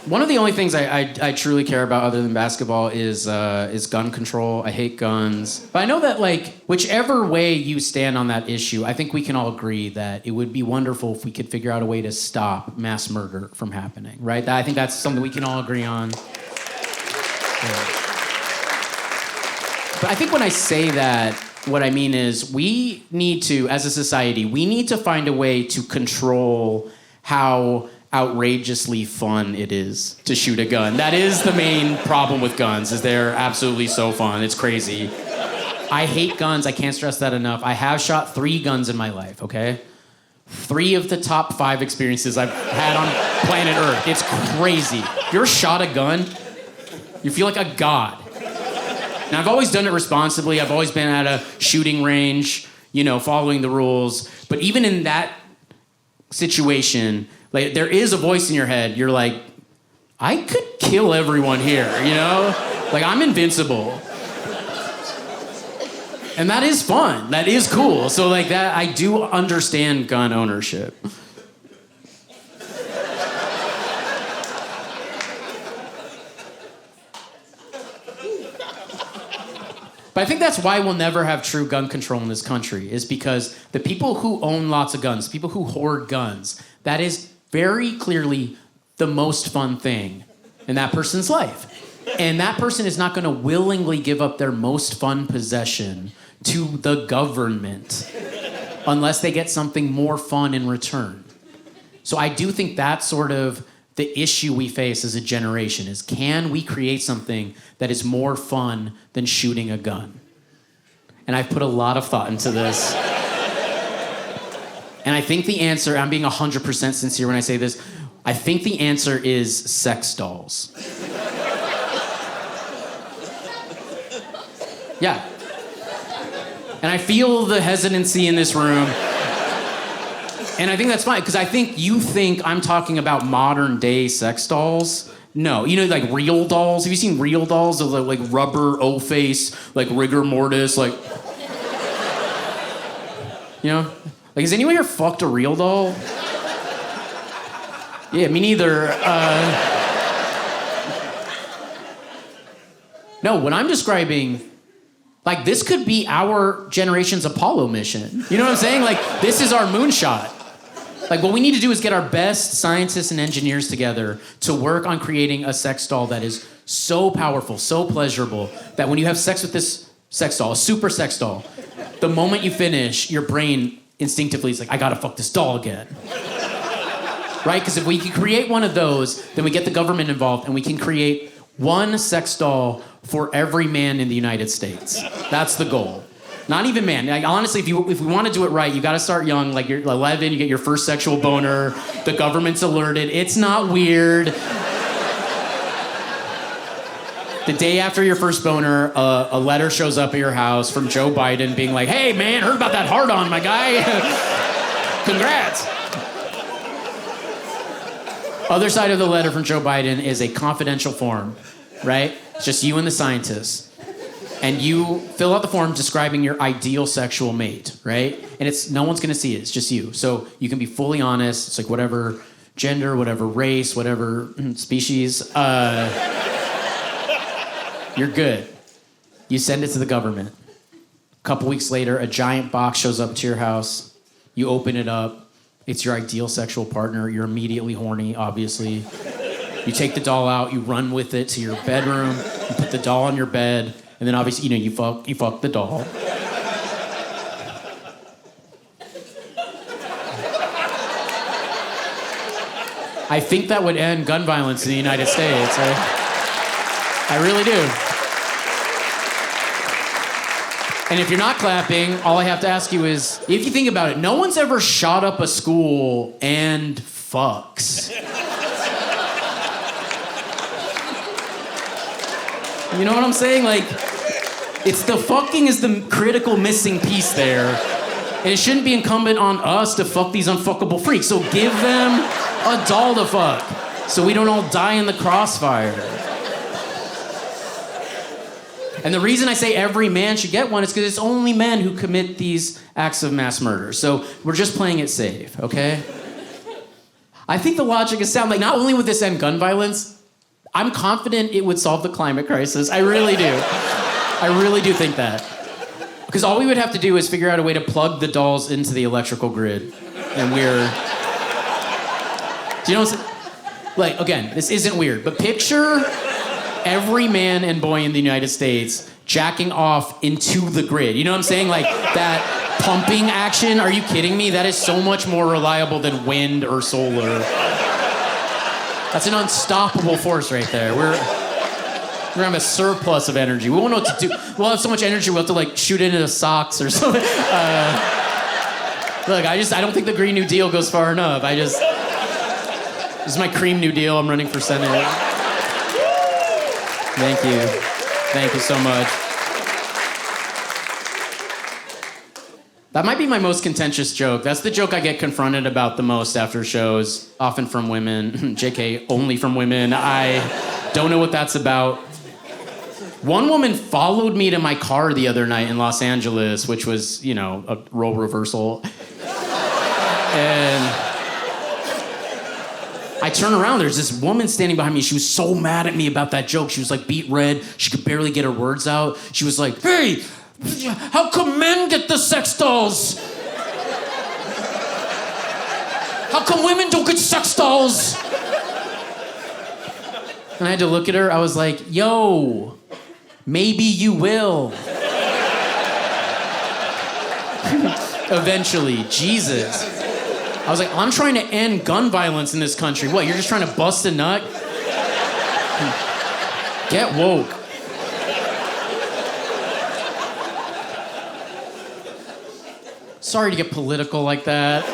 One of the only things I truly care about other than basketball is gun control. I hate guns. But I know that, like, whichever way you stand on that issue, I think we can all agree that it would be wonderful if we could figure out a way to stop mass murder from happening, right? I think that's something we can all agree on. Yeah. But I think when I say that, what I mean is we need to, as a society, we need to find a way to control how outrageously fun it is to shoot a gun. That is the main problem with guns, is they're absolutely so fun. It's crazy. I hate guns. I can't stress that enough. I have shot 3 guns in my life, okay? 3 of the top 5 experiences I've had on planet Earth. It's crazy. You ever shot a gun? You feel like a god. Now, I've always done it responsibly. I've always been at a shooting range, you know, following the rules. But even in that situation, like, there is a voice in your head. You're like, I could kill everyone here, you know? Like, I'm invincible. And that is fun. That is cool. So, like, that, I do understand gun ownership. But I think that's why we'll never have true gun control in this country, is because the people who own lots of guns, people who hoard guns, that is very clearly the most fun thing in that person's life. And that person is not going to willingly give up their most fun possession to the government unless they get something more fun in return. So I do think that's sort of the issue we face as a generation, is can we create something that is more fun than shooting a gun? And I've put a lot of thought into this. And I think the answer, I'm being 100% sincere when I say this, I think the answer is sex dolls. Yeah. And I feel the hesitancy in this room. And I think that's fine, because I think you think I'm talking about modern day sex dolls. No, you know, like real dolls. Have you seen real dolls of like rubber O-face, like rigor mortis, like, you know? Like, has anyone here fucked a real doll? Yeah, me neither. No, what I'm describing, like, this could be our generation's Apollo mission. You know what I'm saying? Like, this is our moonshot. Like, what we need to do is get our best scientists and engineers together to work on creating a sex doll that is so powerful, so pleasurable, that when you have sex with this sex doll, a super sex doll, the moment you finish, your brain instinctively is like, I gotta fuck this doll again. Right? Because if we can create one of those, then we get the government involved and we can create one sex doll for every man in the United States. That's the goal. Not even man. Like, honestly, if we want to do it right, you got to start young. Like, you're 11, you get your first sexual boner. The government's alerted. It's not weird. The day after your first boner, a letter shows up at your house from Joe Biden being like, hey, man, heard about that hard-on, my guy. Congrats. Other side of the letter from Joe Biden is a confidential form, right? It's just you and the scientists. And you fill out the form describing your ideal sexual mate, right? And it's no one's gonna see it, it's just you. So you can be fully honest. It's like whatever gender, whatever race, whatever species, you're good. You send it to the government. A couple weeks later, a giant box shows up to your house. You open it up. It's your ideal sexual partner. You're immediately horny, obviously. You take the doll out, you run with it to your bedroom, you put the doll on your bed, and then obviously, you know, you fuck the doll. I think that would end gun violence in the United States. I really do. And if you're not clapping, all I have to ask you is, if you think about it, no one's ever shot up a school and fucks. You know what I'm saying? Like, it's the fucking is the critical missing piece there. And it shouldn't be incumbent on us to fuck these unfuckable freaks. So give them a doll to fuck, so we don't all die in the crossfire. And the reason I say every man should get one is because it's only men who commit these acts of mass murder. So we're just playing it safe, okay? I think the logic is sound. Like, not only would this end gun violence, I'm confident it would solve the climate crisis. I really do. I really do think that. Because all we would have to do is figure out a way to plug the dolls into the electrical grid. And we're... Do you know what I'm saying? Like, again, this isn't weird, but picture every man and boy in the United States jacking off into the grid. You know what I'm saying? Like, that pumping action, are you kidding me? That is so much more reliable than wind or solar. That's an unstoppable force right there. We're gonna have a surplus of energy. We won't know what to do. We'll have so much energy, we'll have to, like, shoot it into socks or something. Look, I don't think the Green New Deal goes far enough. This is my cream New Deal. I'm running for Senate. Thank you. Thank you so much. That might be my most contentious joke. That's the joke I get confronted about the most after shows, often from women. JK, only from women. I don't know what that's about. One woman followed me to my car the other night in Los Angeles, which was, you know, a role reversal. And I turn around, there's this woman standing behind me. She was so mad at me about that joke. She was like beet red. She could barely get her words out. She was like, hey, how come men get the sex dolls? How come women don't get sex dolls? And I had to look at her. I was like, yo, maybe you will. Eventually, Jesus. I was like, I'm trying to end gun violence in this country. What, you're just trying to bust a nut? Get woke. Sorry to get political like that.